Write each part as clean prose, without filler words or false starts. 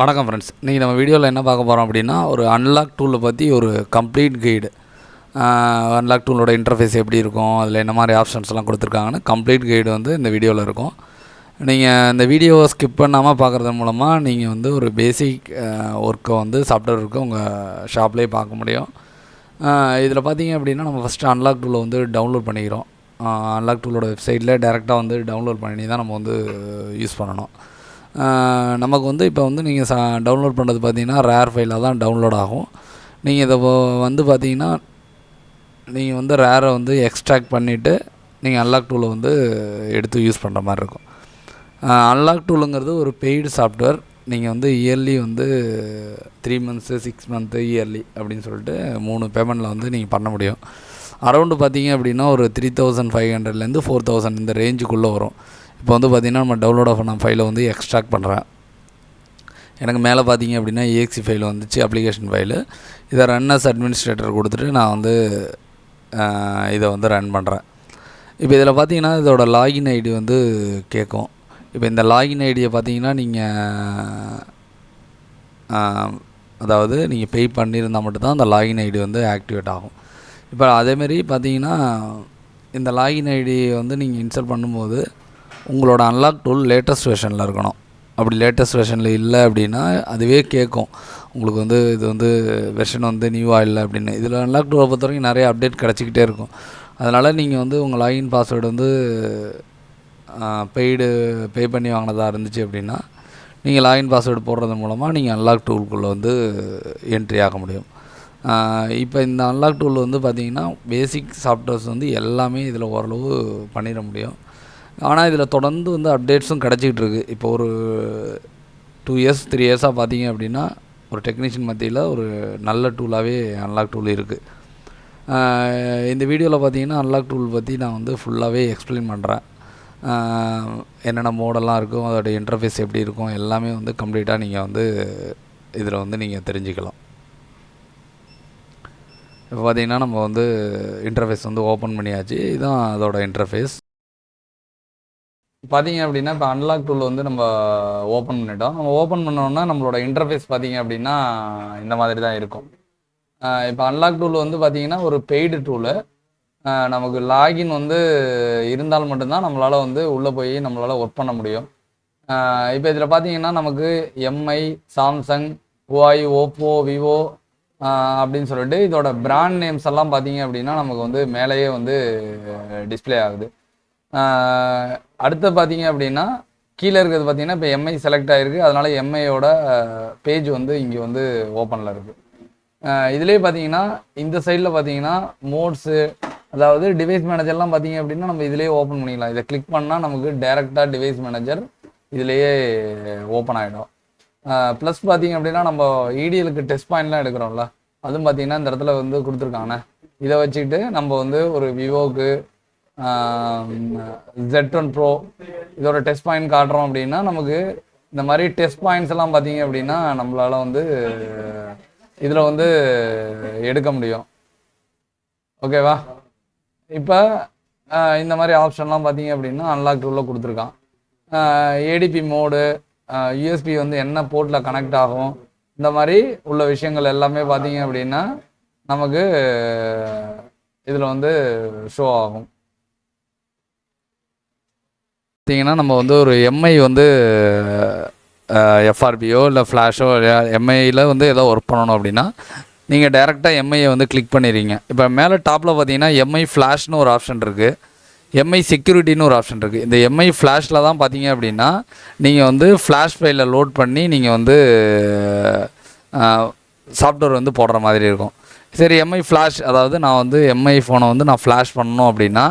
வணக்கம் ஃப்ரெண்ட்ஸ். இன்றைக்கி நம்ம வீடியோவில் என்ன பார்க்க போகிறோம் அப்படின்னா, ஒரு அன்லாக் டூலை பற்றி ஒரு கம்ப்ளீட் கைடு. அன்லாக் டூலோட இன்டர்ஃபேஸ் எப்படி இருக்கும், அதில் என்ன மாதிரி ஆப்ஷன்ஸ்லாம் கொடுத்துருக்காங்கன்னு கம்ப்ளீட் கைடு வந்து இந்த வீடியோவில் இருக்கும். நீங்கள் இந்த வீடியோவை ஸ்கிப் பண்ணாமல் பார்க்குறது மூலமாக நீங்கள் வந்து ஒரு பேசிக் ஒர்க்கை வந்து சாஃப்ட்வேர் ஒர்க்கை உங்கள் ஷாப்லேயே பார்க்க முடியும். இதில் பார்த்தீங்க அப்படின்னா, நம்ம ஃபஸ்ட்டு அன்லாக் டூலை வந்து டவுன்லோட் பண்ணிக்கிறோம். அன்லாக் டூலோட வெப்சைட்டில் டேரெக்டாக வந்து டவுன்லோட் பண்ணி தான் நம்ம வந்து யூஸ் பண்ணணும். நமக்கு வந்து இப்போ வந்து நீங்கள் டவுன்லோட் பண்ணுறது பார்த்தீங்கன்னா ரேர் ஃபைலாக தான் டவுன்லோட் ஆகும். நீங்கள் இதை வந்து பார்த்தீங்கன்னா, நீங்கள் வந்து ரேரை வந்து எக்ஸ்ட்ராக்ட் பண்ணிவிட்டு நீங்கள் அன்லாக் டூலை வந்து எடுத்து யூஸ் பண்ணுற மாதிரி இருக்கும். அன்லாக் டூலுங்கிறது ஒரு பெய்டு சாஃப்ட்வேர். நீங்கள் வந்து இயர்லி வந்து 3 மந்த்ஸு 6 மந்த்து இயர்லி அப்படின்னு சொல்லிட்டு 3 பேமெண்ட்டில் வந்து நீங்கள் பண்ண முடியும். அரௌண்டு பார்த்தீங்க அப்படின்னா ஒரு 3500லேருந்து 4000 இந்த ரேஞ்சுக்குள்ளே வரும். இப்போ வந்து பார்த்திங்கன்னா, நம்ம டவுன்லோட் பண்ண ஃபைலை வந்து எக்ஸ்ட்ராக்ட் பண்ணுறேன். எனக்கு மேலே பார்த்தீங்க அப்படின்னா EXE ஃபைல் வந்துச்சு, அப்ளிகேஷன் ஃபைலு. இதை ரன் அஸ் அட்மினிஸ்ட்ரேட்டர் கொடுத்துட்டு நான் வந்து இதை வந்து ரன் பண்ணுறேன். இப்போ இதில் பார்த்தீங்கன்னா இதோட லாகின் ஐடி வந்து கேட்கும். இப்போ இந்த லாகின் ஐடியை பார்த்தீங்கன்னா நீங்கள் அதாவது நீங்கள் பே பண்ணியிருந்தால் மட்டும்தான் அந்த லாகின் ஐடி வந்து ஆக்டிவேட் ஆகும். இப்போ அதேமாரி பார்த்தீங்கன்னா, இந்த லாகின் ஐடி வந்து நீங்கள் இன்ஸ்டால் பண்ணும்போது உங்களோட அன்லாக் டூல் லேட்டஸ்ட் வெர்ஷனில் இருக்கணும். அப்படி லேட்டஸ்ட் வெர்ஷனில் இல்லை அப்படின்னா அதுவே கேட்கும், உங்களுக்கு வந்து இது வந்து வெர்ஷன் வந்து நியூவாக இல்லை அப்படின்னு. இதில் அன்லாக் டூலை பொறுத்த வரைக்கும் நிறைய அப்டேட் கிடச்சிக்கிட்டே இருக்கும். அதனால் நீங்கள் வந்து உங்கள் லாகின் பாஸ்வேர்டு வந்து பே பண்ணி வாங்கினதாக இருந்துச்சு அப்படின்னா, நீங்கள் லாகின் பாஸ்வேர்டு போடுறது மூலமாக நீங்கள் அன்லாக் டூலுக்குள்ளே வந்து என்ட்ரி ஆக முடியும். இப்போ இந்த அன்லாக் டூல் வந்து பார்த்திங்கன்னா, பேசிக் சாஃப்ட்வேர்ஸ் வந்து எல்லாமே இதில் ஓரளவு பண்ணிட முடியும். ஆனால் இதில் தொடர்ந்து வந்து அப்டேட்ஸும் கிடச்சிக்கிட்டு இருக்குது. இப்போ ஒரு 2 இயர்ஸ் 3 இயர்ஸாக பார்த்தீங்க அப்படின்னா, ஒரு டெக்னீஷியன் மத்தியில் ஒரு நல்ல டூலாகவே அன்லாக் டூல் இருக்குது. இந்த வீடியோவில் பார்த்தீங்கன்னா அன்லாக் டூல் பற்றி நான் வந்து ஃபுல்லாகவே எக்ஸ்பிளைன் பண்ணுறேன். என்னென்ன மோடெல்லாம் இருக்கும், அதோட இன்டர்ஃபேஸ் எப்படி இருக்கும், எல்லாமே வந்து கம்ப்ளீட்டாக நீங்கள் வந்து இதில் வந்து நீங்கள் தெரிஞ்சுக்கலாம். இப்போ பார்த்தீங்கன்னா நம்ம வந்து இன்டர்ஃபேஸ் வந்து ஓப்பன் பண்ணியாச்சு. இதுதான் அதோட இன்டர்ஃபேஸ். பார்த்தீங்க அப்படின்னா, இப்போ அன்லாக் டூல் வந்து நம்ம ஓப்பன் பண்ணிட்டோம். நம்ம ஓப்பன் பண்ணோன்னா நம்மளோட இன்டர்ஃபேஸ் பார்த்தீங்க அப்படின்னா இந்த மாதிரி தான் இருக்கும். இப்போ அன்லாக் டூல் வந்து பார்த்தீங்கன்னா ஒரு பெய்டு டூலு. நமக்கு லாகின் வந்து இருந்தால் மட்டும்தான் நம்மளால் வந்து உள்ளே போய் நம்மளால் ஒர்க் பண்ண முடியும். இப்போ இதில் பார்த்தீங்கன்னா நமக்கு எம்ஐ, சாம்சங், ஹுவாய், ஓப்போ, விவோ அப்படின்னு சொல்லிட்டு இதோட பிராண்ட் நேம்ஸ் எல்லாம் பார்த்தீங்க அப்படின்னா நமக்கு வந்து மேலேயே வந்து டிஸ்பிளே ஆகுது. அடுத்து பார்த்தீங்க அப்படின்னா கீழே இருக்கிறது பார்த்தீங்கன்னா இப்போ எம்ஐ செலக்ட் ஆகிருக்கு. அதனால் எம்ஐயோட பேஜ் வந்து இங்கே வந்து ஓப்பனில் இருக்குது. இதுலேயே பார்த்தீங்கன்னா இந்த சைடில் பார்த்தீங்கன்னா மோட்ஸு, அதாவது டிவைஸ் மேனேஜர்லாம் பார்த்தீங்க அப்படின்னா நம்ம இதிலேயே ஓப்பன் பண்ணிக்கலாம். இதை கிளிக் பண்ணால் நமக்கு டேரெக்டாக டிவைஸ் மேனேஜர் இதிலேயே ஓப்பன் ஆகிடும். ப்ளஸ் பார்த்தீங்க அப்படின்னா நம்ம இடிஎலுக்கு டெஸ்ட் பாயிண்ட்லாம் எடுக்கிறோம்ல, அதுவும் பார்த்தீங்கன்னா இந்த இடத்துல வந்து கொடுத்துருக்காங்க. இதை வச்சுக்கிட்டு நம்ம வந்து ஒரு விவோக்கு Z1 Pro இதோட டெஸ்ட் பாயிண்ட் காட்டுறோம் அப்படின்னா நமக்கு இந்த மாதிரி டெஸ்ட் பாயிண்ட்ஸ் எல்லாம் பார்த்தீங்க அப்படின்னா நம்மளால் வந்து இதில் வந்து எடுக்க முடியும். ஓகேவா? இப்போ இந்த மாதிரி ஆப்ஷன்லாம் பார்த்தீங்க அப்படின்னா அன்லாக் டூலில் கொடுத்துருக்கான். ஏடிபி மோடு, யூஎஸ்பி வந்து என்ன போர்ட்டில் கனெக்ட் ஆகும், இந்த மாதிரி உள்ள விஷயங்கள் எல்லாமே பார்த்தீங்க அப்படின்னா நமக்கு இதில் வந்து ஷோ ஆகும். பார்த்தீங்கன்னா நம்ம வந்து ஒரு எம்ஐ வந்து எஃப்ஆர்பியோ இல்லை ஃப்ளாஷோ எம்ஐயில் வந்து ஏதோ ஒர்க் பண்ணணும் அப்படின்னா நீங்கள் டேரெக்டாக எம்ஐயை வந்து கிளிக் பண்ணிடுறீங்க. இப்போ மேலே டாப்பில் பார்த்தீங்கன்னா எம்ஐ ஃப்ளாஷ்னு ஒரு ஆப்ஷன் இருக்குது, எம்ஐ செக்யூரிட்டின்னு ஒரு ஆப்ஷன் இருக்குது. இந்த எம்ஐ ஃப்ளாஷில் தான் பார்த்தீங்க அப்படின்னா நீங்கள் வந்து ஃப்ளாஷ் ஃபைலில் லோட் பண்ணி நீங்கள் வந்து சாஃப்ட்வேர் வந்து போடுற மாதிரி இருக்கும். சரி, எம்ஐ ஃப்ளாஷ், அதாவது நான் வந்து எம்ஐ ஃபோனை வந்து நான் ஃப்ளாஷ் பண்ணணும் அப்படின்னா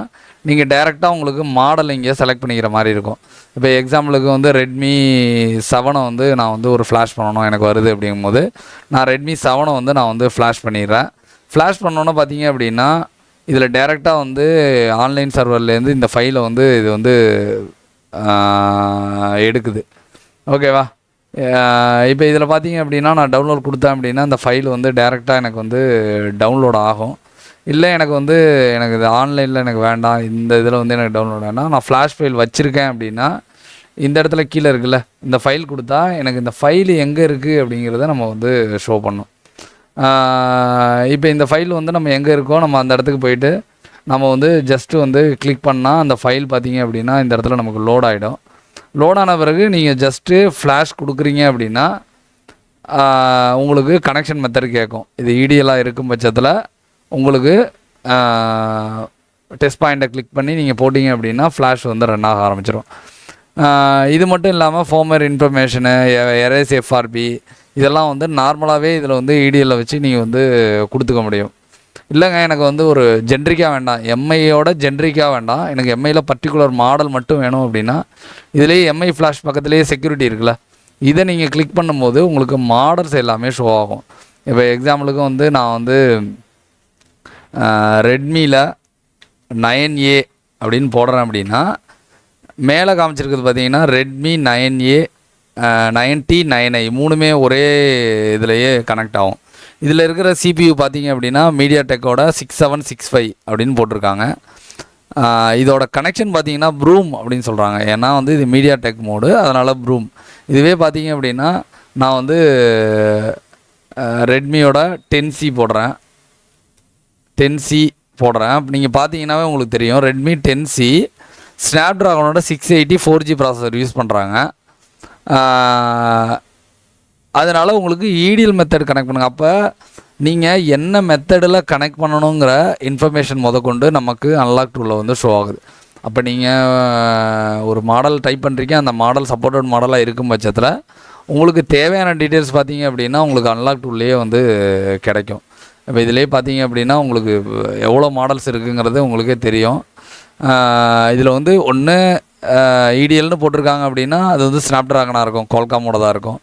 நீங்கள் டேரெக்டாக உங்களுக்கு மாடல் இங்கே செலக்ட் பண்ணிக்கிற மாதிரி இருக்கும். இப்போ எக்ஸாம்பிளுக்கு வந்து ரெட்மி 7 வந்து நான் வந்து ஒரு ஃப்ளாஷ் பண்ணணும் எனக்கு வருது அப்படிங்கும்போது நான் ரெட்மி 7 வந்து நான் வந்து ஃப்ளாஷ் பண்ணிடுறேன். ஃப்ளாஷ் பண்ணோன்னே பார்த்தீங்க அப்படின்னா இதில் டேரெக்டாக வந்து ஆன்லைன் சர்வர்லேருந்து இந்த ஃபைலை வந்து இது வந்து எடுக்குது. ஓகேவா? இப்போ இதில் பார்த்தீங்க அப்படின்னா நான் டவுன்லோட் கொடுத்தேன் அப்படின்னா இந்த ஃபைல் வந்து டேரெக்டாக எனக்கு வந்து டவுன்லோட் ஆகும். இல்லை எனக்கு வந்து எனக்கு இது ஆன்லைனில் எனக்கு வேண்டாம், இந்த இதில் வந்து எனக்கு டவுன்லோட் வேணாம், நான் ஃப்ளாஷ் ஃபைல் வச்சுருக்கேன் அப்படின்னா இந்த இடத்துல கீழே இருக்குல்ல, இந்த ஃபைல் கொடுத்தா எனக்கு இந்த ஃபைல் எங்கே இருக்குது அப்படிங்கிறத நம்ம வந்து ஷோ பண்ணோம். இப்போ இந்த ஃபைல் வந்து நம்ம எங்கே இருக்கோ நம்ம அந்த இடத்துக்கு போயிட்டு நம்ம வந்து ஜஸ்ட்டு வந்து கிளிக் பண்ணால் அந்த ஃபைல் பார்த்திங்க அப்படின்னா இந்த இடத்துல நமக்கு லோட் ஆகிடும். லோட் ஆன பிறகு நீங்கள் ஜஸ்ட்டு ஃப்ளாஷ் கொடுக்குறீங்க அப்படின்னா உங்களுக்கு கனெக்ஷன் மெத்தட் கேட்கும். இது இடிஎல்லாக இருக்கும் பட்சத்தில் உங்களுக்கு டெஸ்ட் பாயிண்ட்டை கிளிக் பண்ணி நீங்கள் போட்டிங்க அப்படின்னா ஃப்ளாஷ் வந்து ரன் ஆக ஆரம்பிச்சிடும். இது மட்டும் இல்லாமல் ஃபார்மர் இன்ஃபர்மேஷனு, எரேஸ் எஃப்ஆர்பி இதெல்லாம் வந்து நார்மலாகவே இதில் வந்து இடிஎல்லை வச்சு நீங்கள் வந்து கொடுத்துக்க முடியும். இல்லைங்க எனக்கு வந்து ஒரு ஜென்ரிக்காக வேண்டாம், எம்ஐயோட ஜென்ரிக்காக வேண்டாம், எனக்கு எம்ஐயில் பர்டிகுலர் மாடல் மட்டும் வேணும் அப்படின்னா இதிலேயே எம்ஐ ஃப்ளாஷ் பக்கத்துலேயே செக்யூரிட்டி இருக்குல்ல, இதை நீங்கள் கிளிக் பண்ணும்போது உங்களுக்கு மாடல்ஸ் எல்லாமே ஷோ ஆகும். இப்போ எக்ஸாம்பிளுக்கு வந்து நான் வந்து ரெட்மியில் 9A அப்படின்னு போடுறேன் அப்படின்னா மேலே காமிச்சிருக்கிறது பார்த்தீங்கன்னா ரெட்மி 9A 90 9i மூணுமே ஒரே இதுலேயே கனெக்ட் ஆகும். இதில் இருக்கிற CPU பார்த்தீங்க அப்படின்னா மீடியாடெக்கோட 6765 அப்படின்னு போட்டிருக்காங்க. இதோட கனெக்ஷன் பார்த்தீங்கன்னா ப்ரூம் அப்படின்னு சொல்கிறாங்க. ஏன்னா வந்து இது மீடியாடெக் மோடு, அதனால் ப்ரூம். இதுவே பார்த்தீங்க அப்படின்னா நான் வந்து ரெட்மியோட 10C போடுறேன். 10C போடுறேன். நீங்கள் பார்த்தீங்கன்னாவே உங்களுக்கு தெரியும் Redmi 10C ஸ்னாப்ட்ராகனோட 680 4G processor use பண்ணுறாங்க. அதனால் உங்களுக்கு இடிஎல் மெத்தட் கனெக்ட் பண்ணுங்கள். அப்போ நீங்கள் என்ன மெத்தடில் கனெக்ட் பண்ணணுங்கிற இன்ஃபர்மேஷன் முதற்கொண்டு நமக்கு அன்லாக் டூலில் வந்து ஷோ ஆகுது. அப்போ நீங்கள் ஒரு மாடல் டைப் பண்ணுறீங்க, அந்த மாடல் சப்போர்ட்டட் மாடலாக இருக்கும் பட்சத்தில் உங்களுக்கு தேவையான டீட்டெயில்ஸ் பார்த்தீங்க அப்படின்னா உங்களுக்கு அன்லாக் டூல்லையே வந்து கிடைக்கும். இப்போ இதிலே பார்த்தீங்க அப்படின்னா உங்களுக்கு எவ்வளோ மாடல்ஸ் இருக்குங்கிறது உங்களுக்கே தெரியும். இதில் வந்து ஒன்று இடிஎல்னு போட்டிருக்காங்க அப்படின்னா அது வந்து ஸ்னாப்ட்ராகனாக இருக்கும், குவால்காமோட தான் இருக்கும்.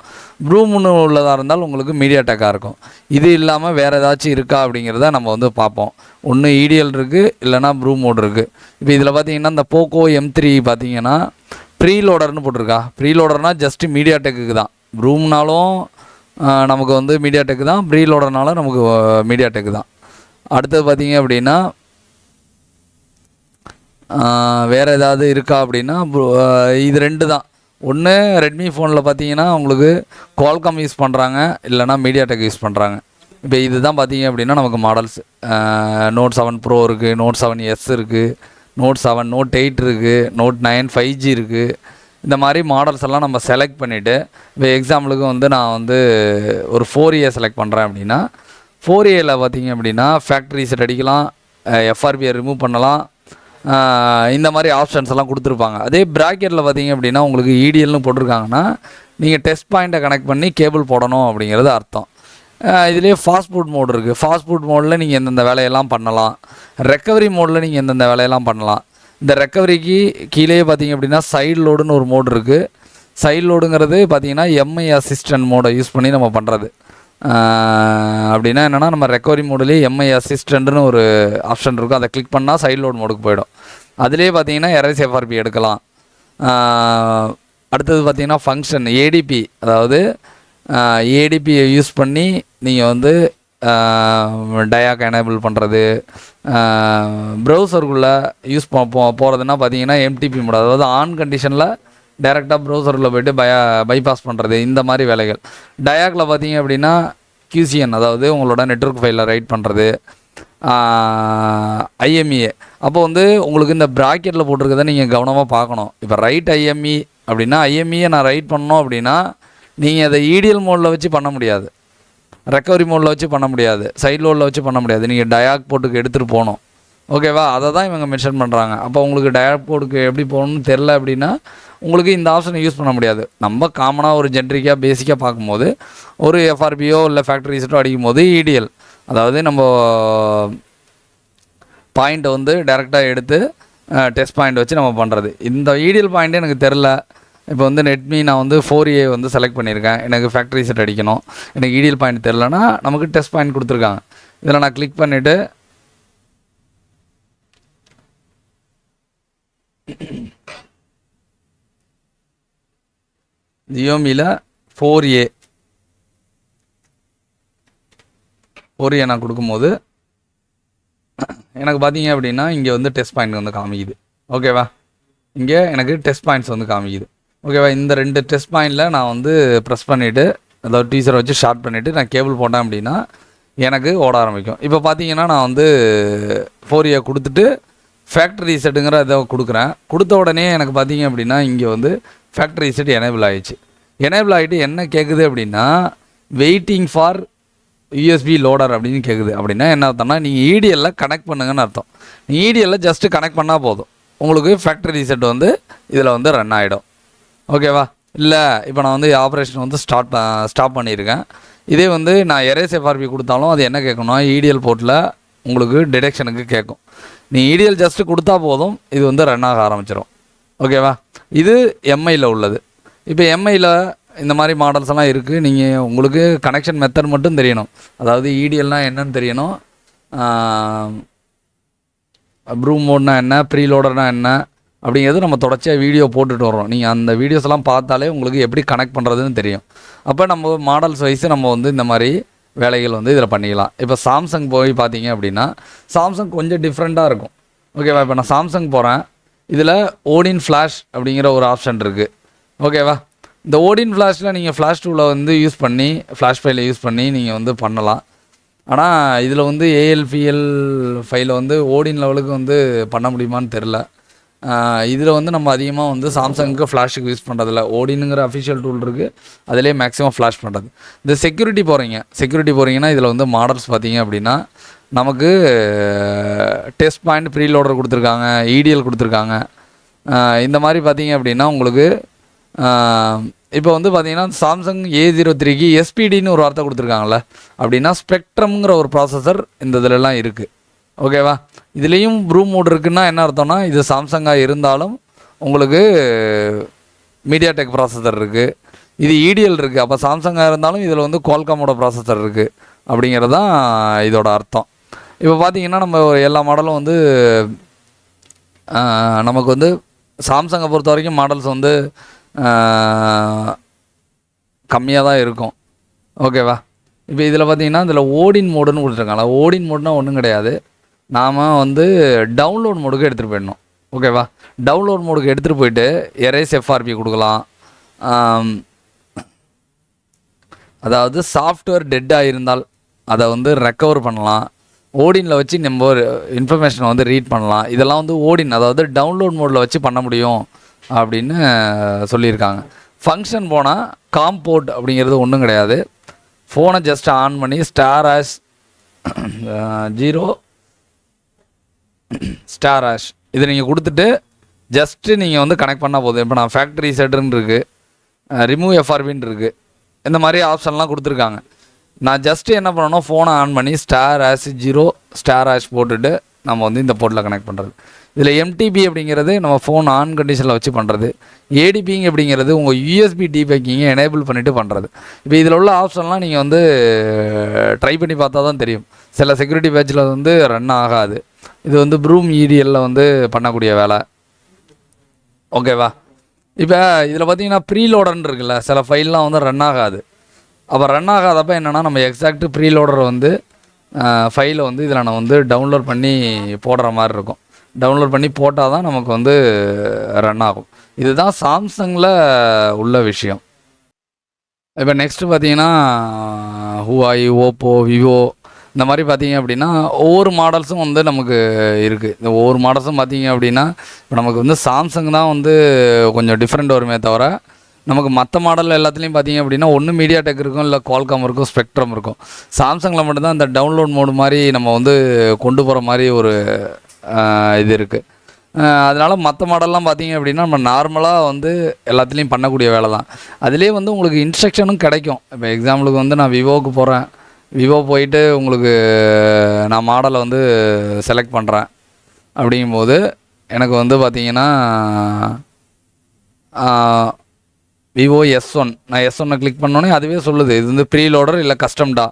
ப்ரூம்னு உள்ளதாக இருந்தால் உங்களுக்கு மீடியாடெக்காக இருக்கும். இது இல்லாமல் வேறு ஏதாச்சும் இருக்கா அப்படிங்கிறத நம்ம வந்து பார்ப்போம். ஒன்று இடிஎல் இருக்குது, இல்லைனா ப்ரூம் மோட் இருக்குது. இப்போ இதில் பார்த்தீங்கன்னா இந்த போக்கோ M3 பார்த்தீங்கன்னா ப்ரீலோடர்னு போட்டிருக்கா. ப்ரீலோடர்னால் ஜஸ்ட்டு மீடியாடெக்கு தான். ப்ரூம்னாலும் நமக்கு வந்து மீடியாடெக்கு தான், ப்ரீலோடர்னாலும் நமக்கு மீடியாடெக்கு தான். அடுத்தது பார்த்தீங்க அப்படின்னா வேறு ஏதாவது இருக்கா அப்படின்னா இது ரெண்டு தான். ஒன்று ரெட்மி ஃபோனில் பார்த்தீங்கன்னா உங்களுக்கு குவால்காம் யூஸ் பண்ணுறாங்க, இல்லைனா மீடியாடெக் யூஸ் பண்ணுறாங்க. இப்போ இது தான் பார்த்தீங்க அப்படின்னா நமக்கு மாடல்ஸ் Note 7 Pro இருக்குது, Note 7S இருக்குது, Note 7, Note 8 இருக்குது, Note 9 5G இருக்குது. இந்த மாதிரி மாடல்ஸ் எல்லாம் நம்ம செலக்ட் பண்ணிவிட்டு இப்போ எக்ஸாம்பிளுக்கு வந்து நான் வந்து ஒரு 4A செலக்ட் பண்ணுறேன் அப்படின்னா 4Aவில் பார்த்தீங்க அப்படின்னா ஃபேக்ட்ரி செட் அடிக்கலாம், எஃப்ஆர்பியை ரிமூவ் பண்ணலாம், இந்த மாதிரி ஆப்ஷன்ஸ் எல்லாம் கொடுத்துருப்பாங்க. அதே ப்ராக்கெட்டில் பார்த்தீங்க அப்படின்னா உங்களுக்கு இடிஎல்னு போட்டிருக்காங்கன்னா நீங்கள் டெஸ்ட் பாயிண்ட்டை கனெக்ட் பண்ணி கேபிள் போடணும் அப்படிங்கிறது அர்த்தம். இதுலேயே ஃபாஸ்ட் ஃபுட் மோடு இருக்குது. ஃபாஸ்ட் ஃபுட் மோடில் நீங்கள் எந்தெந்த வேலையெல்லாம் பண்ணலாம், ரெக்கவரி மோடில் நீங்கள் எந்தெந்த வேலையெல்லாம் பண்ணலாம். இந்த ரெக்கவரிக்கு கீழே பார்த்தீங்க அப்படின்னா சைடு லோடுன்னு ஒரு மோடு இருக்குது. சைடு லோடுங்கிறது பார்த்தீங்கன்னா எம்ஐ அசிஸ்டன்ட் மோடை யூஸ் பண்ணி நம்ம பண்ணுறது. அப்படின்னா என்னென்னா நம்ம ரெக்கவரி மோட்லேயே எம்ஐ அசிஸ்டண்ட்னு ஒரு ஆப்ஷன் இருக்கும், அதை கிளிக் பண்ணால் சைடு லோட் மோடுக்கு போயிடும். அதிலே பார்த்தீங்கன்னா எரேஸ் எஃப்ஆர்பி எடுக்கலாம். அடுத்தது பார்த்தீங்கன்னா ஃபங்க்ஷன் ஏடிபி, அதாவது ஏடிபியை யூஸ் பண்ணி நீங்கள் வந்து டயாக் எனேபிள் பண்ணுறது, ப்ரௌசருக்குள்ளே யூஸ் போகிறதுனா பார்த்தீங்கன்னா எம்டிபி மோட், அதாவது ஆன் கண்டிஷனில் டைரெக்டாக ப்ரௌசரில் போய்ட்டு பைபாஸ் பண்ணுறது, இந்த மாதிரி வேலைகள். டயாக்கில் பார்த்தீங்க அப்படின்னா QCN, அதாவது உங்களோட நெட்வொர்க் ஃபைலில் ரைட் பண்ணுறது, IMEA. அப்போ வந்து உங்களுக்கு இந்த ப்ராக்கெட்டில் போட்டிருக்கதை நீங்கள் கவனமாக பார்க்கணும். இப்போ ரைட் IME அப்படின்னா IMEயை நான் ரைட் பண்ணோம் அப்படின்னா நீங்கள் அதை இடிஎல் மோடில் வச்சு பண்ண முடியாது, ரெக்கவரி மோடில் வச்சு பண்ண முடியாது, சைட் லோடில் வச்சு பண்ண முடியாது. நீங்கள் டயாக் போர்ட்டுக்கு எடுத்துகிட்டு போகணும். ஓகேவா? அதை தான் இவங்க மென்ஷன் பண்ணுறாங்க. அப்போ உங்களுக்கு டயாக் போர்ட்டுக்கு எப்படி போகணும்னு தெரில அப்படின்னா உங்களுக்கு இந்த ஆப்ஷனை யூஸ் பண்ண முடியாது. நம்ம காமனாக ஒரு ஜென்ரிக்காக பேசிக்காக பார்க்கும்போது ஒரு எஃப்ஆர்பியோ இல்லை ஃபேக்ட்ரி ரீசெட்டோ அடிக்கும் போது இடிஎல், அதாவது நம்ம பாயிண்ட்டை வந்து டேரெக்டாக எடுத்து டெஸ்ட் பாயிண்ட் வச்சு நம்ம பண்ணுறது. இந்த இடிஎல் பாயிண்ட்டே எனக்கு தெரில. இப்போ வந்து நெட்மி நான் வந்து 4A வந்து செலக்ட் பண்ணியிருக்கேன், எனக்கு ஃபேக்ட்ரி செட் அடிக்கணும், எனக்கு இடிஎல் பாயிண்ட் தெரிலனா நமக்கு டெஸ்ட் பாயிண்ட் கொடுத்துருக்காங்க. இதில் நான் கிளிக் பண்ணிவிட்டு ஜியோமியில் 4A நான் கொடுக்கும்போது எனக்கு பார்த்தீங்க அப்படின்னா இங்கே வந்து டெஸ்ட் பாயிண்ட் வந்து காமிக்குது. ஓகேவா? இங்கே எனக்கு டெஸ்ட் பாயிண்ட்ஸ் வந்து காமிக்குது. ஓகேவா. இந்த 2 டெஸ்ட் பாயிண்டில் நான் வந்து ப்ரெஸ் பண்ணிவிட்டு, அதாவது டீசரை வச்சு ஷார்ட் பண்ணிவிட்டு நான் கேபிள் போட்டேன் அப்படின்னா எனக்கு ஓட ஆரம்பிக்கும். இப்போ பார்த்தீங்கன்னா நான் வந்து 4A கொடுத்துட்டு ஃபேக்ட்ரி ரீசெட்டுங்கிற இதை கொடுக்குறேன். கொடுத்த உடனே எனக்கு பார்த்தீங்க அப்படின்னா இங்கே வந்து ஃபேக்ட்ரி ரீசெட் எனேபிள் ஆகிடுச்சு. எனேபிள் ஆகிட்டு என்ன கேட்குது அப்படின்னா வெயிட்டிங் ஃபார் யூஎஸ்பி லோடர் அப்படின்னு கேட்குது. அப்படின்னா என்ன அர்த்தம்னா நீங்கள் இடிஎல்லில் கனெக்ட் பண்ணுங்கன்னு அர்த்தம். நீங்கள் இடிஎல்லில் ஜஸ்ட்டு கனெக்ட் பண்ணால் போதும், உங்களுக்கு ஃபேக்ட்ரி ரீசெட் வந்து இதில் வந்து ரன் ஆகிடும். ஓகேவா. இல்லை இப்போ நான் வந்து ஆப்ரேஷன் வந்து ஸ்டாப் பண்ணியிருக்கேன். இதே வந்து நான் எரேஸ் எஃப்ஆர்பி கொடுத்தாலும் அது என்ன கேட்கணும்னா இடிஎல் போர்ட்டில் உங்களுக்கு டிடெக்ஷனுக்கு கேட்கும். நீ இடிஎல் ஜஸ்ட்டு கொடுத்தா போதும், இது வந்து ரன் ஆக ஆரம்பிச்சிடும். ஓகேவா. இது எம்ஐயில் உள்ளது. இப்போ எம்ஐயில் இந்த மாதிரி மாடல்ஸ் எல்லாம் இருக்குது. நீங்கள் உங்களுக்கு கனெக்ஷன் மெத்தட் மட்டும் தெரியணும். அதாவது இடிஎல்னால் என்னன்னு தெரியணும், ப்ரூம் மோட்னா என்ன, ப்ரீ லோடர்னா என்ன அப்படிங்கிறது நம்ம தொடர்ச்சியாக வீடியோ போட்டுட்டு வரோம். நீங்கள் அந்த வீடியோஸ் எல்லாம் பார்த்தாலே உங்களுக்கு எப்படி கனெக்ட் பண்ணுறதுன்னு தெரியும். அப்போ நம்ம மாடல்ஸ் வைஸு நம்ம வந்து இந்த மாதிரி வேலைகள் வந்து இதில் பண்ணிக்கலாம். இப்போ சாம்சங் போய் பார்த்தீங்க அப்படின்னா சாம்சங் கொஞ்சம் டிஃப்ரெண்ட்டாக இருக்கும். ஓகேவா. இப்போ நான் சாம்சங் போகிறேன். இதில் ஓடின் ஃப்ளாஷ் அப்படிங்கிற ஒரு ஆப்ஷன் இருக்குது. ஓகேவா. இந்த ஓடின் ஃப்ளாஷில் நீங்கள் ஃப்ளாஷ் டூவில் வந்து யூஸ் பண்ணி ஃப்ளாஷ் ஃபைலை யூஸ் பண்ணி நீங்கள் வந்து பண்ணலாம். ஆனால் இதில் வந்து ஏஎல்பிஎல் ஃபைலை வந்து ஓடின் லெவலுக்கு வந்து பண்ண முடியுமான்னு தெரில. இதில் வந்து நம்ம அதிகமாக வந்து சாம்சங்க்கு ஃப்ளாஷுக்கு யூஸ் பண்ணுறதில்ல. ஓடினுங்கிற அஃபிஷியல் டூல் இருக்குது, அதிலே மேக்ஸிமம் ஃப்ளாஷ் பண்ணுறது. இந்த செக்யூரிட்டி போகிறீங்கன்னா இதில் வந்து மாடல்ஸ் பார்த்தீங்க அப்படின்னா நமக்கு டெஸ்ட் பாயிண்ட் ப்ரீ லோடர் கொடுத்துருக்காங்க, இடிஎல் கொடுத்துருக்காங்க. இந்த மாதிரி பார்த்தீங்க அப்படின்னா உங்களுக்கு இப்போ வந்து பார்த்தீங்கன்னா சாம்சங் A03க்கு எஸ்பிடின்னு ஒரு வார்த்தை கொடுத்துருக்காங்கல்ல, அப்படின்னா ஸ்பெக்ட்ரம்ங்கிற ஒரு ப்ராசஸர் இந்த இதிலெல்லாம் இருக்குது. ஓகேவா. இதுலேயும் ப்ரூம் மோட் இருக்குன்னா என்ன அர்த்தம்னா இது சாம்சங்காக இருந்தாலும் உங்களுக்கு மீடியாடெக் ப்ராசஸர் இருக்குது, இது இடிஎல் இருக்குது. அப்போ சாம்சங்காக இருந்தாலும் இதில் வந்து குவால்காமோட ப்ராசஸர் இருக்குது அப்படிங்கிறது தான் இதோட அர்த்தம். இப்போ பார்த்தீங்கன்னா நம்ம எல்லா மாடலும் வந்து நமக்கு வந்து சாம்சங்கை பொறுத்த வரைக்கும் மாடல்ஸ் வந்து கம்மியாக தான் இருக்கும். ஓகேவா. இப்போ இதில் பார்த்தீங்கன்னா இதில் ஓடின் மோடுன்னு கொடுத்துருக்காங்களா. ஓடின் மோடுனால் ஒன்றும் கிடையாது, நாம் வந்து டவுன்லோட் மோடுக்கு எடுத்துகிட்டு போயிடணும். ஓகேவா. டவுன்லோட் மோடுக்கு எடுத்துகிட்டு போயிட்டு எரேஸ் எஃப்ஆர்பி கொடுக்கலாம். அதாவது சாஃப்ட்வேர் டெட்டாக இருந்தால் அதை வந்து ரெக்கவர் பண்ணலாம். ஓடினில் வச்சு நம்ம ஒரு இன்ஃபர்மேஷனை வந்து ரீட் பண்ணலாம். இதெல்லாம் வந்து ஓடின் அதாவது டவுன்லோட் மோடில் வச்சு பண்ண முடியும் அப்படின்னு சொல்லியிருக்காங்க. ஃபங்க்ஷன் போனால் காம்போர்ட் அப்படிங்கிறது ஒன்றும் கிடையாது. ஃபோனை ஜஸ்ட் ஆன் பண்ணி *0* இதை நீங்கள் கொடுத்துட்டு ஜஸ்ட்டு நீங்கள் வந்து கனெக்ட் பண்ணால் போதும். இப்போ நான் ஃபேக்ட்ரி செட்டுன்னு இருக்குது, ரிமூவ் எஃப்ஆர்பின்னு இருக்குது, இந்த மாதிரி ஆப்ஷன்லாம் கொடுத்துருக்காங்க. நான் ஜஸ்ட்டு என்ன பண்ணணும், ஃபோனை ஆன் பண்ணி *0* போட்டுட்டு நம்ம வந்து இந்த போர்ட்டில் கனெக்ட் பண்ணுறது. இதில் எம்டிபி அப்படிங்கிறது நம்ம ஃபோன் ஆன் கண்டிஷனில் வச்சு பண்ணுறது. ஏடிபிங் அப்படிங்கிறது உங்கள் யூஎஸ்பி டிபேக்கிங்கை எனேபிள் பண்ணிவிட்டு பண்ணுறது. இப்போ இதில் உள்ள ஆப்ஷன்லாம் நீங்கள் வந்து ட்ரை பண்ணி பார்த்தா தான் தெரியும். சில செக்யூரிட்டி பேட்சில் வந்து ரன் ஆகாது. இது வந்து ப்ரூம் இடிஎல்லில் வந்து பண்ணக்கூடிய வேலை. ஓகேவா. இப்போ இதில் பார்த்தீங்கன்னா ப்ரீலோடர்னு இருக்குல்ல, சில ஃபைல்லாம் வந்து ரன் ஆகாது. அப்போ ரன் ஆகாதப்போ என்னென்னா நம்ம எக்ஸாக்ட் ப்ரீலோடரை வந்து ஃபைலை வந்து இதில் நான் வந்து டவுன்லோட் பண்ணி போடுற மாதிரி இருக்கும். டவுன்லோட் பண்ணி போட்டால் தான் நமக்கு வந்து ரன் ஆகும். இதுதான் சாம்சங்கில் உள்ள விஷயம். இப்போ நெக்ஸ்ட்டு பார்த்தீங்கன்னா ஹுவாய், ஓப்போ, விவோ இந்த மாதிரி பார்த்தீங்க அப்படின்னா ஒவ்வொரு மாடல்ஸும் வந்து நமக்கு இருக்குது. இந்த ஒவ்வொரு மாடல்ஸும் பார்த்தீங்க அப்படின்னா இப்போ நமக்கு வந்து சாம்சங் தான் வந்து கொஞ்சம் டிஃப்ரெண்ட் வருமே தவிர நமக்கு மற்ற மாடல் எல்லாத்துலேயும் பார்த்தீங்க அப்படின்னா ஒன்று மீடியாடெக் இருக்கும், இல்லை குவால்காம் இருக்கும், ஸ்பெக்ட்ரம் இருக்கும். சாம்சங்கில் மட்டும்தான் இந்த டவுன்லோட் மோடு மாதிரி நம்ம வந்து கொண்டு போகிற மாதிரி ஒரு இது இருக்குது. அதனால் மற்ற மாடல்லாம் பார்த்தீங்க அப்படின்னா நம்ம நார்மலாக வந்து எல்லாத்துலேயும் பண்ணக்கூடிய வேலை தான். அதிலே வந்து உங்களுக்கு இன்ஸ்ட்ரக்ஷனும் கிடைக்கும். இப்போ எக்ஸாம்பிளுக்கு வந்து நான் விவோவுக்கு போகிறேன், விவோ போயிட்டு உங்களுக்கு நான் மாடலை வந்து செலக்ட் பண்ணுறேன் அப்படிங்கும்போது எனக்கு வந்து பார்த்திங்கன்னா விவோ S1 நான் S1 கிளிக் பண்ணோன்னே அதுவே சொல்லுது இது வந்து ப்ரீலோடர் இல்லை கஸ்டம்டா.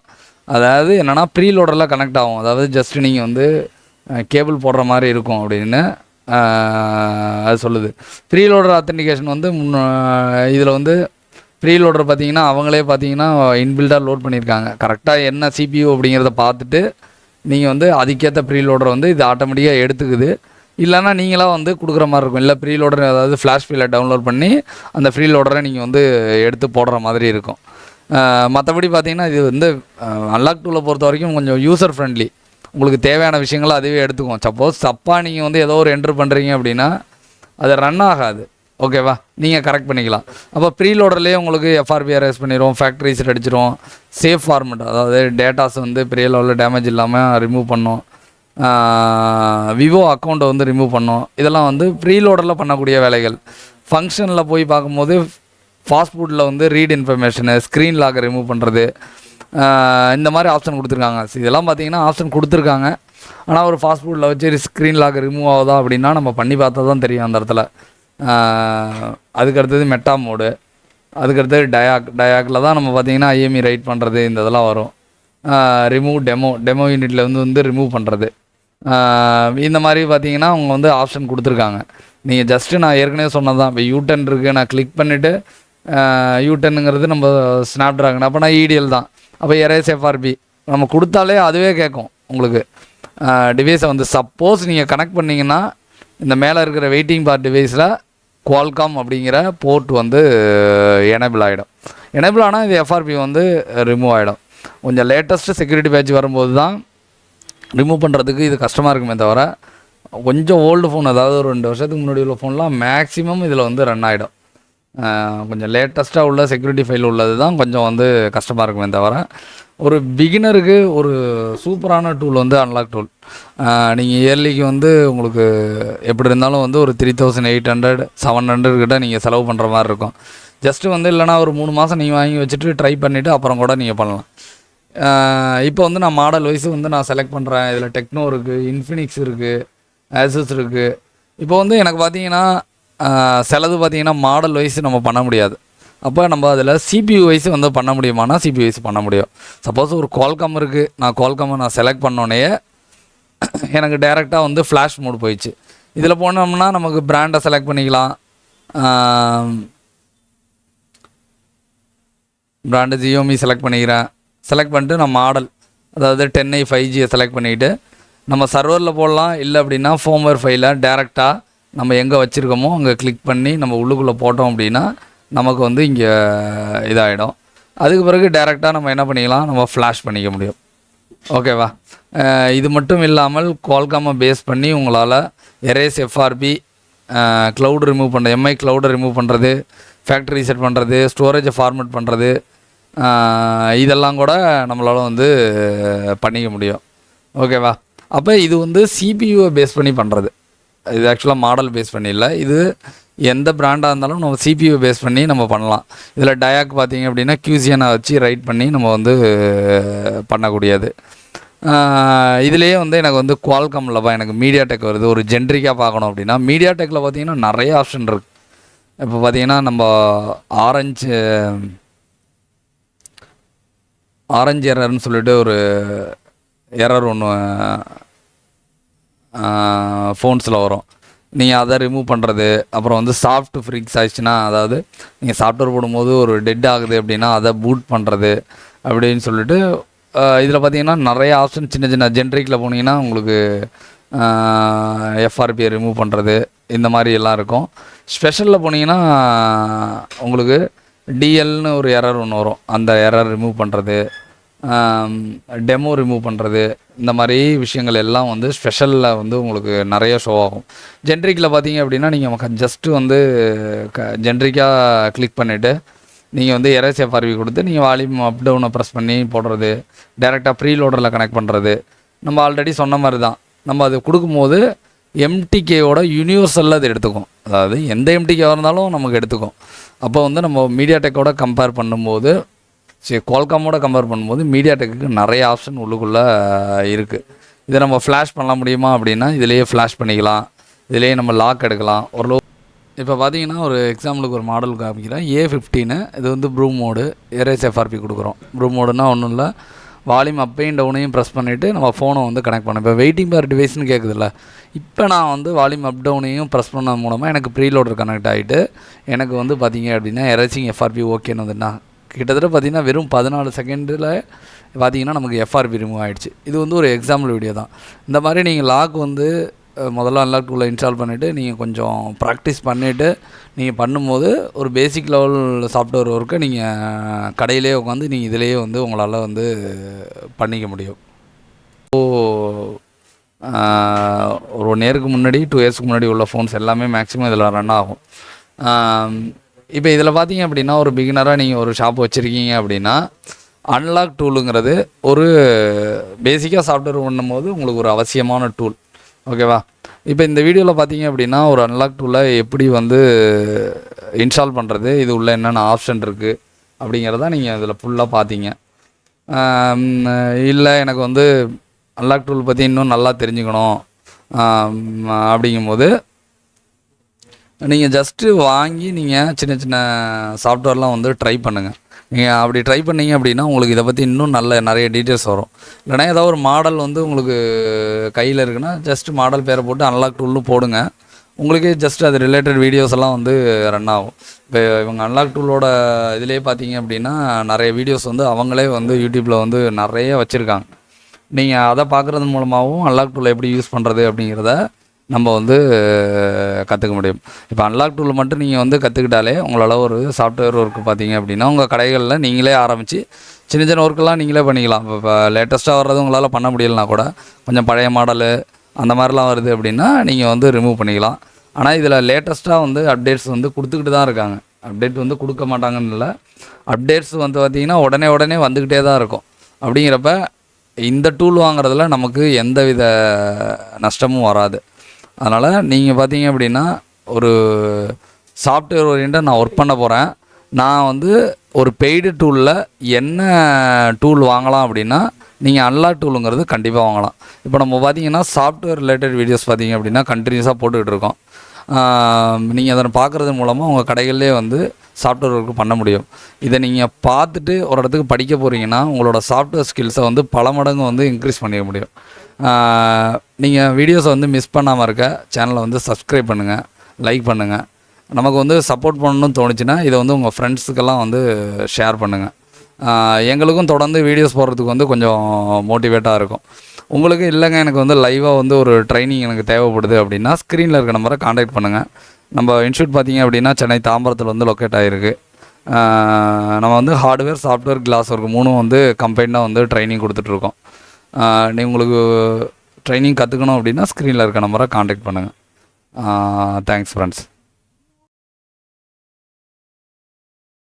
அதாவது என்னென்னா ப்ரீலோடரில் கனெக்ட் ஆகும், அதாவது ஜஸ்ட்டு நீங்கள் வந்து கேபிள் போடுற மாதிரி இருக்கும் அப்படின்னு அது சொல்லுது. ப்ரீலோடர் ஆத்தென்டிகேஷன் வந்து இதில் வந்து ப்ரீலோடர் பார்த்தீங்கன்னா அவங்களே பார்த்தீங்கன்னா இன்பில்டாக லோட் பண்ணியிருக்காங்க. கரெக்டாக என்ன CPU அப்படிங்கிறத பார்த்துட்டு நீங்கள் வந்து அதுக்கேற்ற ப்ரீலோடர் வந்து இது ஆட்டோமேட்டிக்காக எடுத்துக்குது. இல்லைன்னா நீங்களாக வந்து கொடுக்குற மாதிரி இருக்கும். இல்லை ப்ரீ லோடர் அதாவது ஃப்ளாஷ் ஃபைலை டவுன்லோட் பண்ணி அந்த ஃப்ரீ லோடரை நீங்கள் வந்து எடுத்து போடுற மாதிரி இருக்கும். மற்றபடி பார்த்தீங்கன்னா இது வந்து அன்லாக் டூலை பொறுத்த வரைக்கும் கொஞ்சம் யூசர் ஃப்ரெண்ட்லி. உங்களுக்கு தேவையான விஷயங்களை அதுவே எடுத்துக்கும். சப்போஸ் தப்பாக நீங்கள் வந்து ஏதோ ஒரு என்ட்ரு பண்ணுறீங்க அப்படின்னா அது ரன் ஆகாது. ஓகேவா, நீங்கள் கரெக்ட் பண்ணிக்கலாம். அப்போ ப்ரீ லோடர்லேயே உங்களுக்கு எஃப்ஆர்பி அரெஸ்ட் பண்ணிடும், ஃபேக்ட்ரி ரீசெட் அடிச்சிடும், சேஃப் ஃபார்மெட் அதாவது டேட்டாஸ் வந்து பெரிய லெவலில் டேமேஜ் இல்லாமல் ரிமூவ் பண்ணும், விவோ அக்கௌண்ட்டை வந்து ரிமூவ் பண்ணும். இதெல்லாம் வந்து ப்ரீ லோடரில் பண்ணக்கூடிய வேலைகள். ஃபங்க்ஷனில் போய் பார்க்கும்போது ஃபாஸ்ட் ஃபுட்டில் வந்து ரீட் இன்ஃபர்மேஷனு, ஸ்க்ரீன் லாக்கை ரிமூவ் பண்ணுறது, இந்த மாதிரி ஆப்ஷன் கொடுத்துருக்காங்க. இதெல்லாம் பார்த்தீங்கன்னா ஆப்ஷன் கொடுத்துருக்காங்க. ஆனால் ஒரு ஃபாஸ்ட் ஃபுட்டில் வச்சு ஸ்க்ரீன் லாக் ரிமூவ் ஆகுதா அப்படின்னா நம்ம பண்ணி பார்த்தா தான் தெரியும் அந்த இடத்துல. அதுக்கடுத்தது மெட்டா மோடு, அதுக்கடுத்தது டயாக்கில் தான் நம்ம பார்த்திங்கன்னா ஐஎம்இ ரைட் பண்ணுறது இந்த இதெல்லாம் வரும். ரிமூவ் டெமோ யூனிட்டில் வந்து ரிமூவ் பண்ணுறது. இந்த மாதிரி பார்த்தீங்கன்னா அவங்க வந்து ஆப்ஷன் கொடுத்துருக்காங்க. நீங்கள் ஜஸ்ட்டு நான் ஏற்கனவே சொன்னது தான். இப்போ யூ10 இருக்குது, நான் கிளிக் பண்ணிவிட்டு யூ10ங்கிறது நம்ம ஸ்னாப் ட்ராகன், அப்போ நான் இடிஎல் தான். அப்போ எரேஸ் எஃப்ஆர்பி நம்ம கொடுத்தாலே அதுவே கேட்கும் உங்களுக்கு டிவைஸை வந்து. சப்போஸ் நீங்கள் கனெக்ட் பண்ணிங்கன்னா இந்த மேலே இருக்கிற வெயிட்டிங் பார் டிவைஸில் குவால்காம் அப்படிங்கிற போர்ட் வந்து எனேபிள் ஆகிடும். எனேபிள் ஆனால் இது எஃப்ஆர்பி வந்து ரிமூவ் ஆகிடும். கொஞ்சம் லேட்டஸ்ட்டு செக்யூரிட்டி பேட்ச் வரும்போது தான் ரிமூவ் பண்ணுறதுக்கு இது கஷ்டமாக இருக்குமே தவிர, கொஞ்சம் ஓல்டு ஃபோன் அதாவது ஒரு 2 வருஷத்துக்கு முன்னாடி உள்ள ஃபோன்லாம் மேக்ஸிமம் இதில் வந்து ரன் ஆகிடும். கொஞ்சம் லேட்டஸ்ட்டாக உள்ள செக்யூரிட்டி ஃபைல் உள்ளது தான் கொஞ்சம் வந்து கஷ்டமாக இருக்குமே தவிர, ஒரு பிகினருக்கு ஒரு சூப்பரான டூல் வந்து அன்லாக் டூல். நீங்கள் இயர்லிக்கு வந்து உங்களுக்கு எப்படி இருந்தாலும் வந்து ஒரு 3800 700 கிட்ட நீங்கள் செலவு பண்ணுற மாதிரி இருக்கும். ஜஸ்ட்டு வந்து இல்லைனா ஒரு 3 மாதம் நீங்கள் வாங்கி வச்சுட்டு ட்ரை பண்ணிவிட்டு அப்புறம் கூட நீங்கள் பண்ணலாம். இப்போ வந்து நான் மாடல் வைஸு வந்து நான் செலக்ட் பண்ணுறேன். இதில் டெக்னோ இருக்குது, இன்ஃபினிக்ஸ் இருக்குது, ஆசஸ் இருக்குது. இப்போ வந்து எனக்கு பார்த்தீங்கன்னா சிலது பார்த்தீங்கன்னா மாடல் வைஸ் நம்ம பண்ண முடியாது. அப்போ நம்ம அதில் சிபியூ வைஸ் வந்து பண்ண முடியுமானா சிபியூ வைஸ் பண்ண முடியும். சப்போஸ் ஒரு குவால்காம் இருக்குது, நான் குவால்காமை நான் செலக்ட் பண்ணோன்னே எனக்கு டேரெக்டாக வந்து ஃப்ளாஷ் மோட் போயிடுச்சு. இதில் போனோம்னா நமக்கு பிராண்டை செலக்ட் பண்ணிக்கலாம். பிராண்டு ஜியோமி செலக்ட் பண்ணிக்கிறேன். செலக்ட் பண்ணிட்டு நான் மாடல் அதாவது 10i 5G செலக்ட் பண்ணிவிட்டு நம்ம சர்வரில் போடலாம். இல்லை அப்படின்னா ஃபோம்வேர் ஃபைலை டேரெக்டாக நம்ம எங்கே வச்சுருக்கோமோ அங்கே கிளிக் பண்ணி நம்ம உள்ளுக்குள்ளே போட்டோம் அப்படின்னா நமக்கு வந்து இங்கே இதாகிடும். அதுக்கு பிறகு டேரெக்டாக நம்ம என்ன பண்ணிக்கலாம், நம்ம ஃப்ளாஷ் பண்ணிக்க முடியும். ஓகேவா, இது மட்டும் இல்லாமல் குவால்காமை பேஸ் பண்ணி உங்களால் எரேஸ் எஃப்ஆர்பி, க்ளவுட் ரிமூவ் பண்ணுறது, எம்ஐ க்ளவுடை ரிமூவ் பண்ணுறது, ஃபேக்ட்ரி ரீசெட் பண்ணுறது, ஸ்டோரேஜை ஃபார்மேட் பண்ணுறது, இதெல்லாம் கூட நம்மளால் வந்து பண்ணிக்க முடியும். ஓகேவா, அப்போ இது வந்து சிபியூவை பேஸ் பண்ணி பண்ணுறது. இது ஆக்சுவலாக மாடல் பேஸ் பண்ணி இல்லை, இது எந்த பிராண்டாக இருந்தாலும் நம்ம சிபியூ பேஸ் பண்ணி நம்ம பண்ணலாம். இதில் டயாக் பார்த்திங்க அப்படின்னா கியூசியனை வச்சு ரைட் பண்ணி நம்ம வந்து பண்ணக்கூடியது. இதுலேயே வந்து எனக்கு வந்து குவால்காமில் எனக்கு மீடியா டெக் வருது. ஒரு ஜென்ரிக்காக பார்க்கணும் அப்படின்னா மீடியா டெக்கில் பார்த்திங்கன்னா நிறைய ஆப்ஷன் இருக்குது. இப்போ பார்த்திங்கன்னா நம்ம ஆரஞ்சு எரர்னு சொல்லிட்டு ஒரு எரர் ஒன்று ஃபோன்ஸில் வரும். நீங்கள் அதை ரிமூவ் பண்ணுறது, அப்புறம் வந்து சாஃப்ட் ஃப்ரீக்ஸ் ஆயிடுச்சுன்னா, அதாவது நீங்கள் சாஃப்ட்வேர் போடும்போது ஒரு டெட் ஆகுது அப்படின்னா அதை பூட் பண்ணுறது அப்படின்னு சொல்லிட்டு இதில் பார்த்தீங்கன்னா நிறைய ஆப்ஷன். சின்ன சின்ன ஜென்ரிக்கில் போனீங்கன்னா உங்களுக்கு எஃப்ஆர்பியை ரிமூவ் பண்ணுறது இந்த மாதிரி எல்லாம் இருக்கும். ஸ்பெஷலில் போனீங்கன்னா உங்களுக்கு டிஎல்னு ஒரு எரர் ஒன்று வரும், அந்த எரர் ரிமூவ் பண்ணுறது, டெமோ ரிமூவ் பண்ணுறது, இந்த மாதிரி விஷயங்கள் எல்லாம் வந்து ஸ்பெஷலில் வந்து உங்களுக்கு நிறைய ஷோ ஆகும். ஜென்ரிக்கில் பார்த்தீங்க அப்படின்னா நீங்கள் ஜஸ்ட்டு வந்து ஜென்ரிக்காக கிளிக் பண்ணிவிட்டு நீங்கள் வந்து எரேஸ் எஃப்ஆர்பி கொடுத்து நீங்கள் வால்யூம் அப் டவுனை ப்ரெஸ் பண்ணி போடுறது, டேரெக்டாக ப்ரீ லோடரில் கனெக்ட் பண்ணுறது. நம்ம ஆல்ரெடி சொன்ன மாதிரி தான், நம்ம அது கொடுக்கும்போது எம்டிகேயோட யூனிவர்சலில் அது எடுத்துக்கும். அதாவது எந்த எம்டிகேவாக இருந்தாலும் நமக்கு எடுத்துக்கும். அப்போ வந்து நம்ம மீடியா டெக்கோட கம்பேர் பண்ணும்போது, சரி குவால்காமோட கம்பேர் பண்ணும்போது மீடியா டெக்குக்கு நிறைய ஆப்ஷன் உள்ளுக்குள்ளே இருக்குது. இதை நம்ம ஃப்ளாஷ் பண்ண முடியுமா அப்படின்னா இதிலேயே ஃப்ளாஷ் பண்ணிக்கலாம், இதிலேயே நம்ம லாக் எடுக்கலாம். ஒரு இப்போ பார்த்தீங்கன்னா ஒரு எக்ஸாம்பிளுக்கு ஒரு மாடல் காமிக்கிறேன். A15 இது வந்து ப்ரூ மோடு, எரேஸ் எஃப்ஆர்பி கொடுக்குறோம். ப்ரூ மோடுனா ஒன்றும் இல்லை, வால்யூம் அப்பையும் டவுனையும் ப்ரெஸ் பண்ணிவிட்டு நம்ம ஃபோனை வந்து கனெக்ட் பண்ணோம். இப்போ வெயிட்டிங் பார் டிவைஸ்னு கேட்குதுல்ல, இப்போ நான் வந்து வால்யூம் அப் டவுனையும் ப்ரெஸ் பண்ணது மூலமாக எனக்கு ப்ரீ லோடர் கனெக்ட் ஆகிட்டு எனக்கு வந்து பார்த்திங்க அப்படின்னா எரேசிங் எஃப்ஆர்பி ஓகேன்னு வந்துன்னா கிட்டத்தட்ட பார்த்திங்கன்னா வெறும் 14 செகண்டில் பார்த்திங்கன்னா நமக்கு எஃப்ஆர்பி ரிமூவ் ஆகிடுச்சு. இது வந்து ஒரு எக்ஸாம்பிள் வீடியோ தான். இந்த மாதிரி நீங்கள் லாக் வந்து முதல்ல அன்லாக் டூலை இன்ஸ்டால் பண்ணிவிட்டு நீங்கள் கொஞ்சம் ப்ராக்டிஸ் பண்ணிவிட்டு நீங்கள் பண்ணும்போது ஒரு பேசிக் லெவல் சாஃப்ட்வேர் ஒர்க்கை நீங்கள் கடையிலே உட்காந்து நீங்கள் இதிலேயே வந்து உங்களால் வந்து பண்ணிக்க முடியும். ஸோ ஒரு 1 இயருக்கு முன்னாடி 2 இயர்ஸ்க்கு முன்னாடி உள்ள ஃபோன்ஸ் எல்லாமே மேக்ஸிமம் இதில் ரன் ஆகும். இப்போ இதில் பார்த்தீங்க அப்படின்னா ஒரு பிகினராக நீங்கள் ஒரு ஷாப் வச்சுருக்கீங்க அப்படின்னா அன்லாக் டூலுங்கிறது ஒரு பேசிக்காக சாஃப்ட்வேர் பண்ணும்போது உங்களுக்கு ஒரு அவசியமான டூல். ஓகேவா? இப்போ இந்த வீடியோவில் பார்த்தீங்க அப்படின்னா ஒரு அன்லாக் டூலை எப்படி வந்து இன்ஸ்டால் பண்ணுறது, இது உள்ள என்னென்ன ஆப்ஷன் இருக்குது அப்படிங்கிறத நீங்கள் இதில் ஃபுல்லாக பார்த்தீங்க. இல்லை எனக்கு வந்து அன்லாக் டூல் பற்றி இன்னும் நல்லா தெரிஞ்சுக்கணும் அப்படிங்கும்போது நீங்கள் ஜஸ்ட்டு வாங்கி நீங்கள் சின்ன சின்ன சாஃப்ட்வேர்லாம் வந்து ட்ரை பண்ணுங்கள். நீங்கள் அப்படி ட்ரை பண்ணிங்க அப்படின்னா உங்களுக்கு இதை பற்றி இன்னும் நிறைய டீட்டெயில்ஸ் வரும். இல்லைனா ஏதாவது ஒரு மாடல் வந்து உங்களுக்கு கையில் இருக்குன்னா ஜஸ்ட்டு மாடல் பேரை போட்டு அன்லாக் டூல்னு போடுங்க. உங்களுக்கே ஜஸ்ட் அது ரிலேட்டட் வீடியோஸ் எல்லாம் வந்து ரன் ஆகும். இப்போ இவங்க அன்லாக் டூலோட இதிலே பார்த்தீங்க அப்படின்னா நிறைய வீடியோஸ் வந்து அவங்களே வந்து யூடியூப்பில் வந்து நிறைய வச்சுருக்காங்க. நீங்கள் அதை பார்க்குறது மூலமாகவும் அன்லாக் டூலை எப்படி யூஸ் பண்ணுறது அப்படிங்கிறத நம்ம வந்து கற்றுக்க முடியும். இப்போ அன்லாக் டூல் மட்டும் நீங்கள் வந்து கற்றுக்கிட்டாலே உங்களால் ஒரு சாஃப்ட்வேர் ஒர்க்கு பார்த்தீங்க அப்படின்னா உங்கள் கடைகளில் நீங்களே ஆரம்பித்து சின்ன சின்ன ஒர்க்கெல்லாம் நீங்களே பண்ணிக்கலாம். இப்போ லேட்டஸ்ட்டாக வர்றது உங்களால் பண்ண முடியலனா கூட கொஞ்சம் பழைய மாடலு அந்த மாதிரிலாம் வருது அப்படின்னா நீங்கள் வந்து ரிமூவ் பண்ணிக்கலாம். ஆனால் இதில் லேட்டஸ்ட்டாக வந்து அப்டேட்ஸ் வந்து கொடுத்துக்கிட்டு தான் இருக்காங்க. அப்டேட் வந்து கொடுக்க மாட்டாங்கன்னு இல்லை, அப்டேட்ஸ் வந்து பார்த்திங்கன்னா உடனே வந்துக்கிட்டே தான் இருக்கும். அப்படிங்கிறப்ப இந்த டூல் வாங்குறதுல நமக்கு எந்த வித நஷ்டமும் வராது. அதனால் நீங்கள் பார்த்தீங்க அப்படின்னா ஒரு சாஃப்ட்வேர் ஓரியன்ட்டாக நான் ஒர்க் பண்ண போகிறேன், நான் வந்து ஒரு பெய்டு டூலில் என்ன டூல் வாங்கலாம் அப்படின்னா நீங்கள் அன்லாக் டூலுங்கிறது கண்டிப்பாக வாங்கலாம். இப்போ நம்ம பார்த்தீங்கன்னா சாஃப்ட்வேர் ரிலேட்டட் வீடியோஸ் பார்த்தீங்க அப்படின்னா கண்டினியூஸாக போட்டுக்கிட்டு இருக்கோம். நீங்கள் அதை பார்க்குறது மூலமாக உங்கள் கடைகள்லேயே வந்து சாஃப்ட்வேர் ஒர்க்கு பண்ண முடியும். இதை நீங்கள் பார்த்துட்டு ஒரு இடத்துக்கு படிக்க போகிறீங்கன்னா உங்களோட சாஃப்ட்வேர் ஸ்கில்ஸை வந்து பல மடங்கு வந்து இன்க்ரீஸ் பண்ணிக்க முடியும். நீங்கள் வீடியோஸை வந்து மிஸ் பண்ணாமல் இருக்க சேனலை வந்து சப்ஸ்கிரைப் பண்ணுங்கள், லைக் பண்ணுங்கள். நமக்கு வந்து சப்போர்ட் பண்ணணும்னு தோணுச்சுன்னா இதை வந்து உங்கள் ஃப்ரெண்ட்ஸுக்கெல்லாம் வந்து ஷேர் பண்ணுங்கள். எங்களுக்கும் தொடர்ந்து வீடியோஸ் போடுறதுக்கு வந்து கொஞ்சம் மோட்டிவேட்டாக இருக்கும். உங்களுக்கு இல்லைங்க எனக்கு வந்து லைவாக வந்து ஒரு ட்ரைனிங் எனக்கு தேவைப்படுது அப்படின்னா ஸ்க்ரீனில் இருக்க நம்பரை காண்டாக்ட் பண்ணுங்கள். நம்ம இன்ஸ்டியூட் பார்த்தீங்க அப்படின்னா சென்னை தாம்பரத்தில் வந்து லொக்கேட் ஆகிருக்கு. நம்ம வந்து ஹார்ட்வேர், சாஃப்ட்வேர், கிளாஸ் ஒர்க் 3 வந்து கம்பைனாக வந்து ட்ரைனிங் கொடுத்துட்ருக்கோம். உங்களுக்கு ட்ரைனிங் கற்றுக்கணும் அப்படின்னா ஸ்க்ரீனில் இருக்க நம்பரை காண்டாக்ட் பண்ணுங்கள். Thanks friends.